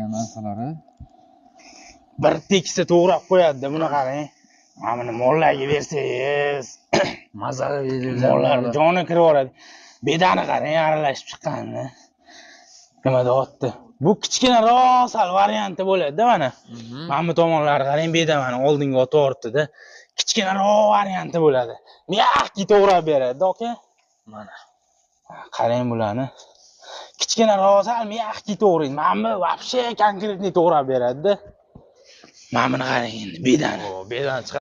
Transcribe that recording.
degan narsalari. Bir tekisda to'g'rab qo'yadi-da, buni qarang. Mana buni mollarga bersangiz, Mazza beradi. mollar joni kirib yoradi. Bedani qarang, aralashib chiqqanini. Nima deyapti? Bu kichkinaroq sal varianti bo'ladi-da mana. Mana bu tomonlari qarang, beda mana oldinga o'tib o'rtdi-da. Kichkinaroq varianti bo'ladi. Miyaqki to'g'rab beradi, aka. Mana. Qarang bularni. Kichkinaroq sal miyaqki to'g'raydi. Mana bu вообще konkretni to'g'rab beradi-da. Mana buni qarang endi bedani. O, bedan